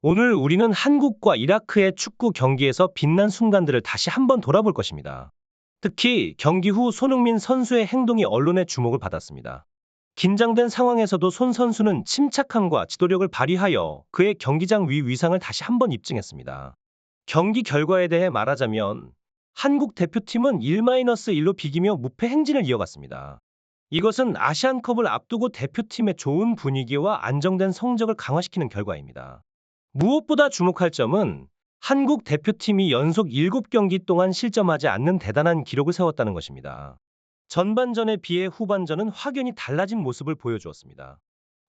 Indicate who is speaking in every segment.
Speaker 1: 오늘 우리는 한국과 이라크의 축구 경기에서 빛난 순간들을 다시 한번 돌아볼 것입니다. 특히 경기 후 손흥민 선수의 행동이 언론의 주목을 받았습니다. 긴장된 상황에서도 손 선수는 침착함과 지도력을 발휘하여 그의 경기장 위상을 다시 한번 입증했습니다. 경기 결과에 대해 말하자면 한국 대표팀은 1-1로 비기며 무패 행진을 이어갔습니다. 이것은 아시안컵을 앞두고 대표팀의 좋은 분위기와 안정된 성적을 강화시키는 결과입니다. 무엇보다 주목할 점은 한국 대표팀이 연속 7경기 동안 실점하지 않는 대단한 기록을 세웠다는 것입니다. 전반전에 비해 후반전은 확연히 달라진 모습을 보여주었습니다.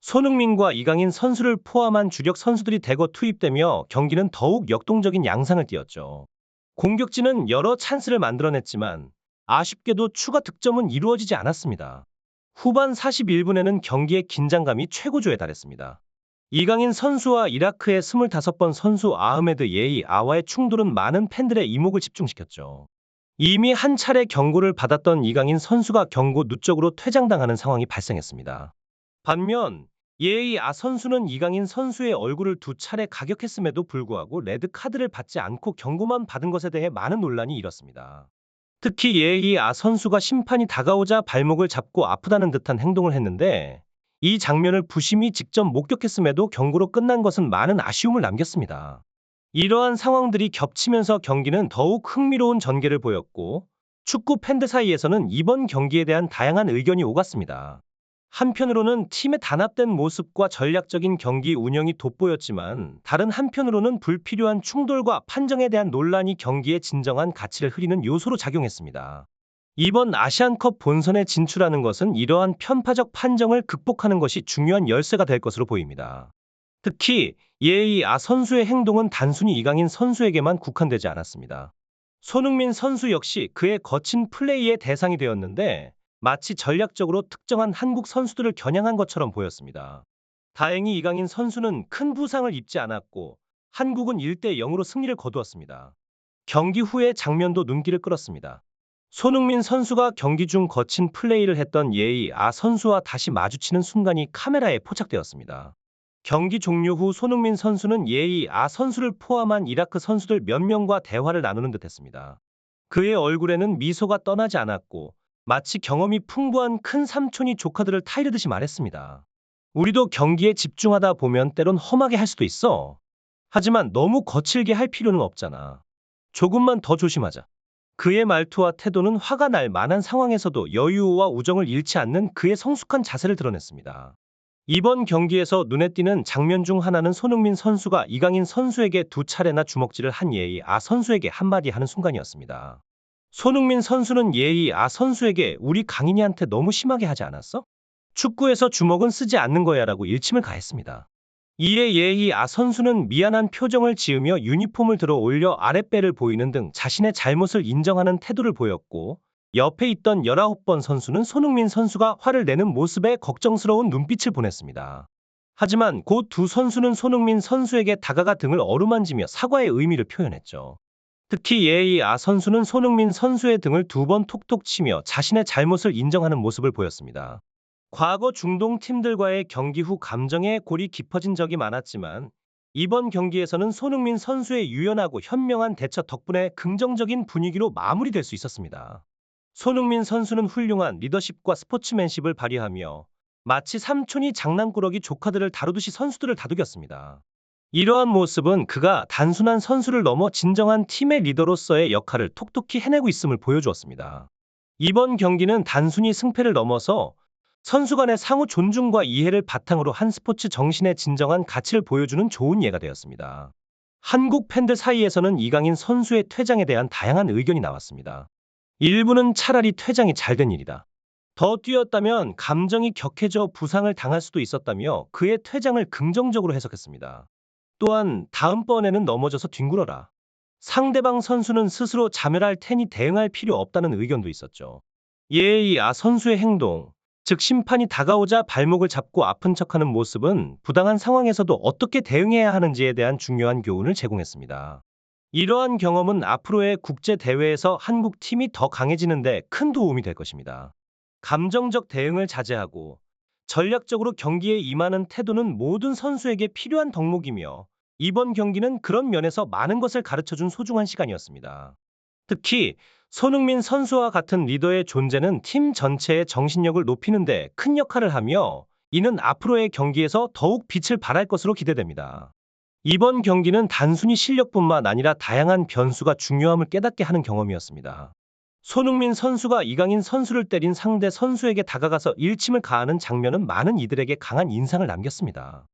Speaker 1: 손흥민과 이강인 선수를 포함한 주력 선수들이 대거 투입되며 경기는 더욱 역동적인 양상을 띠었죠. 공격진은 여러 찬스를 만들어냈지만 아쉽게도 추가 득점은 이루어지지 않았습니다. 후반 41분에는 경기의 긴장감이 최고조에 달했습니다. 이강인 선수와 이라크의 25번 선수 아흐메드 예이 아와의 충돌은 많은 팬들의 이목을 집중시켰죠. 이미 한 차례 경고를 받았던 이강인 선수가 경고 누적으로 퇴장당하는 상황이 발생했습니다. 반면 예이 아 선수는 이강인 선수의 얼굴을 2차례 가격했음에도 불구하고 레드카드를 받지 않고 경고만 받은 것에 대해 많은 논란이 일었습니다. 특히 예이 아 선수가 심판이 다가오자 발목을 잡고 아프다는 듯한 행동을 했는데 이 장면을 부심이 직접 목격했음에도 경고로 끝난 것은 많은 아쉬움을 남겼습니다. 이러한 상황들이 겹치면서 경기는 더욱 흥미로운 전개를 보였고 축구 팬들 사이에서는 이번 경기에 대한 다양한 의견이 오갔습니다. 한편으로는 팀의 단합된 모습과 전략적인 경기 운영이 돋보였지만 다른 한편으로는 불필요한 충돌과 판정에 대한 논란이 경기의 진정한 가치를 흐리는 요소로 작용했습니다. 이번 아시안컵 본선에 진출하는 것은 이러한 편파적 판정을 극복하는 것이 중요한 열쇠가 될 것으로 보입니다. 특히 예의 아 선수의 행동은 단순히 이강인 선수에게만 국한되지 않았습니다. 손흥민 선수 역시 그의 거친 플레이의 대상이 되었는데 마치 전략적으로 특정한 한국 선수들을 겨냥한 것처럼 보였습니다. 다행히 이강인 선수는 큰 부상을 입지 않았고 한국은 1-0으로 승리를 거두었습니다. 경기 후의 장면도 눈길을 끌었습니다. 손흥민 선수가 경기 중 거친 플레이를 했던 예의 아 선수와 다시 마주치는 순간이 카메라에 포착되었습니다. 경기 종료 후 손흥민 선수는 예의 아 선수를 포함한 이라크 선수들 몇 명과 대화를 나누는 듯했습니다. 그의 얼굴에는 미소가 떠나지 않았고 마치 경험이 풍부한 큰 삼촌이 조카들을 타이르듯이 말했습니다. 우리도 경기에 집중하다 보면 때론 험하게 할 수도 있어. 하지만 너무 거칠게 할 필요는 없잖아. 조금만 더 조심하자. 그의 말투와 태도는 화가 날 만한 상황에서도 여유와 우정을 잃지 않는 그의 성숙한 자세를 드러냈습니다. 이번 경기에서 눈에 띄는 장면 중 하나는 손흥민 선수가 이강인 선수에게 2차례나 주먹질을 한 예의 아 선수에게 한마디 하는 순간이었습니다. 손흥민 선수는 예의 아 선수에게 우리 강인이한테 너무 심하게 하지 않았어? 축구에서 주먹은 쓰지 않는 거야라고 일침을 가했습니다. 이에 예의 아 선수는 미안한 표정을 지으며 유니폼을 들어 올려 아랫배를 보이는 등 자신의 잘못을 인정하는 태도를 보였고 옆에 있던 19번 선수는 손흥민 선수가 화를 내는 모습에 걱정스러운 눈빛을 보냈습니다. 하지만 곧 두 선수는 손흥민 선수에게 다가가 등을 어루만지며 사과의 의미를 표현했죠. 특히 예의 아 선수는 손흥민 선수의 등을 2번 톡톡 치며 자신의 잘못을 인정하는 모습을 보였습니다. 과거 중동 팀들과의 경기 후 감정의 골이 깊어진 적이 많았지만 이번 경기에서는 손흥민 선수의 유연하고 현명한 대처 덕분에 긍정적인 분위기로 마무리될 수 있었습니다. 손흥민 선수는 훌륭한 리더십과 스포츠맨십을 발휘하며 마치 삼촌이 장난꾸러기 조카들을 다루듯이 선수들을 다독였습니다. 이러한 모습은 그가 단순한 선수를 넘어 진정한 팀의 리더로서의 역할을 톡톡히 해내고 있음을 보여주었습니다. 이번 경기는 단순히 승패를 넘어서 선수 간의 상호 존중과 이해를 바탕으로 한 스포츠 정신의 진정한 가치를 보여주는 좋은 예가 되었습니다. 한국 팬들 사이에서는 이강인 선수의 퇴장에 대한 다양한 의견이 나왔습니다. 일부는 차라리 퇴장이 잘된 일이다. 더 뛰었다면 감정이 격해져 부상을 당할 수도 있었다며 그의 퇴장을 긍정적으로 해석했습니다. 또한 다음번에는 넘어져서 뒹굴어라. 상대방 선수는 스스로 자멸할 테니 대응할 필요 없다는 의견도 있었죠. 예의 아 선수의 행동, 즉 심판이 다가오자 발목을 잡고 아픈 척하는 모습은 부당한 상황에서도 어떻게 대응해야 하는지에 대한 중요한 교훈을 제공했습니다. 이러한 경험은 앞으로의 국제 대회에서 한국 팀이 더 강해지는 데 큰 도움이 될 것입니다. 감정적 대응을 자제하고 전략적으로 경기에 임하는 태도는 모든 선수에게 필요한 덕목이며 이번 경기는 그런 면에서 많은 것을 가르쳐준 소중한 시간이었습니다. 특히 손흥민 선수와 같은 리더의 존재는 팀 전체의 정신력을 높이는 데 큰 역할을 하며 이는 앞으로의 경기에서 더욱 빛을 발할 것으로 기대됩니다. 이번 경기는 단순히 실력뿐만 아니라 다양한 변수가 중요함을 깨닫게 하는 경험이었습니다. 손흥민 선수가 이강인 선수를 때린 상대 선수에게 다가가서 일침을 가하는 장면은 많은 이들에게 강한 인상을 남겼습니다.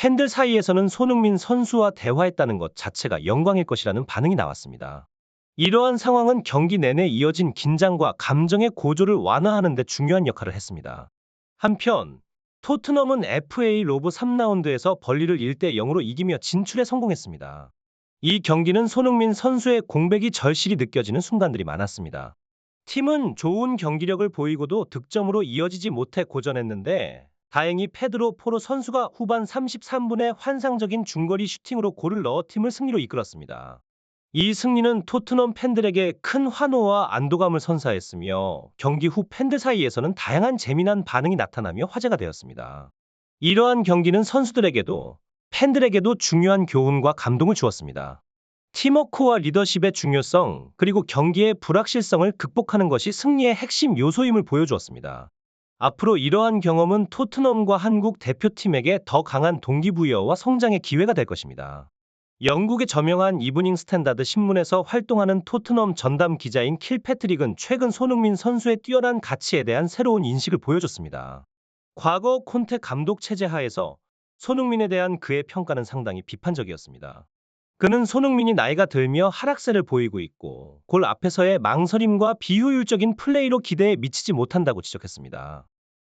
Speaker 1: 팬들 사이에서는 손흥민 선수와 대화했다는 것 자체가 영광일 것이라는 반응이 나왔습니다. 이러한 상황은 경기 내내 이어진 긴장과 감정의 고조를 완화하는 데 중요한 역할을 했습니다. 한편 토트넘은 FA 로브 3라운드에서 벌리를 1대 0으로 이기며 진출에 성공했습니다. 이 경기는 손흥민 선수의 공백이 절실히 느껴지는 순간들이 많았습니다. 팀은 좋은 경기력을 보이고도 득점으로 이어지지 못해 고전했는데 다행히 페드로 포로 선수가 후반 33분에 환상적인 중거리 슈팅으로 골을 넣어 팀을 승리로 이끌었습니다. 이 승리는 토트넘 팬들에게 큰 환호와 안도감을 선사했으며 경기 후 팬들 사이에서는 다양한 재미난 반응이 나타나며 화제가 되었습니다. 이러한 경기는 선수들에게도 팬들에게도 중요한 교훈과 감동을 주었습니다. 팀워크와 리더십의 중요성, 그리고 경기의 불확실성을 극복하는 것이 승리의 핵심 요소임을 보여주었습니다. 앞으로 이러한 경험은 토트넘과 한국 대표팀에게 더 강한 동기부여와 성장의 기회가 될 것입니다. 영국의 저명한 이브닝 스탠다드 신문에서 활동하는 토트넘 전담 기자인 킬패트릭은 최근 손흥민 선수의 뛰어난 가치에 대한 새로운 인식을 보여줬습니다. 과거 콘테 감독 체제 하에서 손흥민에 대한 그의 평가는 상당히 비판적이었습니다. 그는 손흥민이 나이가 들며 하락세를 보이고 있고 골 앞에서의 망설임과 비효율적인 플레이로 기대에 미치지 못한다고 지적했습니다.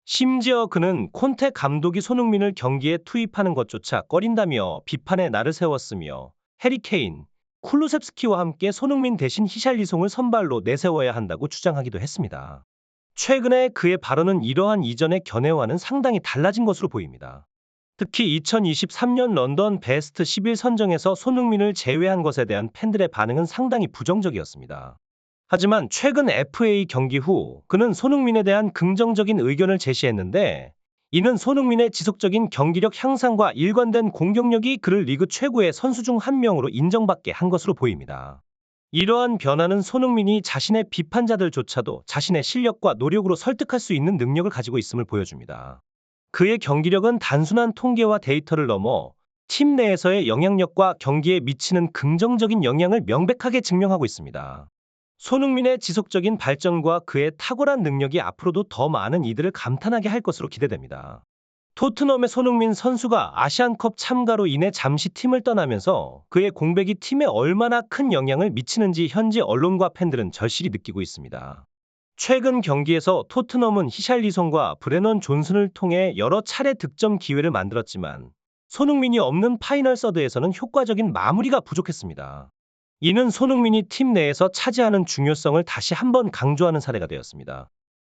Speaker 1: 심지어 그는 콘테 감독이 손흥민을 경기에 투입하는 것조차 꺼린다며 비판의 날을 세웠으며 해리 케인, 쿨루셉스키와 함께 손흥민 대신 히샬리송을 선발로 내세워야 한다고 주장하기도 했습니다. 최근에 그의 발언은 이러한 이전의 견해와는 상당히 달라진 것으로 보입니다. 특히 2023년 런던 베스트 11 선정에서 손흥민을 제외한 것에 대한 팬들의 반응은 상당히 부정적이었습니다. 하지만 최근 FA 경기 후 그는 손흥민에 대한 긍정적인 의견을 제시했는데 이는 손흥민의 지속적인 경기력 향상과 일관된 공격력이 그를 리그 최고의 선수 중 한 명으로 인정받게 한 것으로 보입니다. 이러한 변화는 손흥민이 자신의 비판자들조차도 자신의 실력과 노력으로 설득할 수 있는 능력을 가지고 있음을 보여줍니다. 그의 경기력은 단순한 통계와 데이터를 넘어 팀 내에서의 영향력과 경기에 미치는 긍정적인 영향을 명백하게 증명하고 있습니다. 손흥민의 지속적인 발전과 그의 탁월한 능력이 앞으로도 더 많은 이들을 감탄하게 할 것으로 기대됩니다. 토트넘의 손흥민 선수가 아시안컵 참가로 인해 잠시 팀을 떠나면서 그의 공백이 팀에 얼마나 큰 영향을 미치는지 현지 언론과 팬들은 절실히 느끼고 있습니다. 최근 경기에서 토트넘은 히샬리송과 브레넌 존슨을 통해 여러 차례 득점 기회를 만들었지만 손흥민이 없는 파이널 서드에서는 효과적인 마무리가 부족했습니다. 이는 손흥민이 팀 내에서 차지하는 중요성을 다시 한번 강조하는 사례가 되었습니다.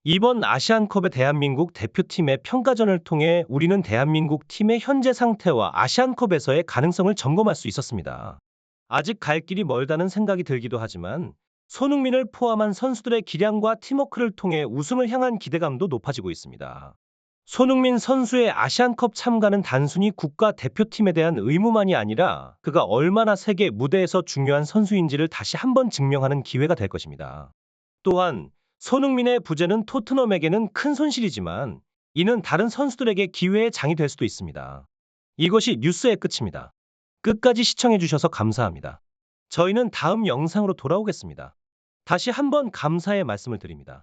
Speaker 1: 이번 아시안컵의 대한민국 대표팀의 평가전을 통해 우리는 대한민국 팀의 현재 상태와 아시안컵에서의 가능성을 점검할 수 있었습니다. 아직 갈 길이 멀다는 생각이 들기도 하지만 손흥민을 포함한 선수들의 기량과 팀워크를 통해 우승을 향한 기대감도 높아지고 있습니다. 손흥민 선수의 아시안컵 참가는 단순히 국가 대표팀에 대한 의무만이 아니라 그가 얼마나 세계 무대에서 중요한 선수인지를 다시 한번 증명하는 기회가 될 것입니다. 또한 손흥민의 부재는 토트넘에게는 큰 손실이지만 이는 다른 선수들에게 기회의 장이 될 수도 있습니다. 이것이 뉴스의 끝입니다. 끝까지 시청해주셔서 감사합니다. 저희는 다음 영상으로 돌아오겠습니다. 다시 한번 감사의 말씀을 드립니다.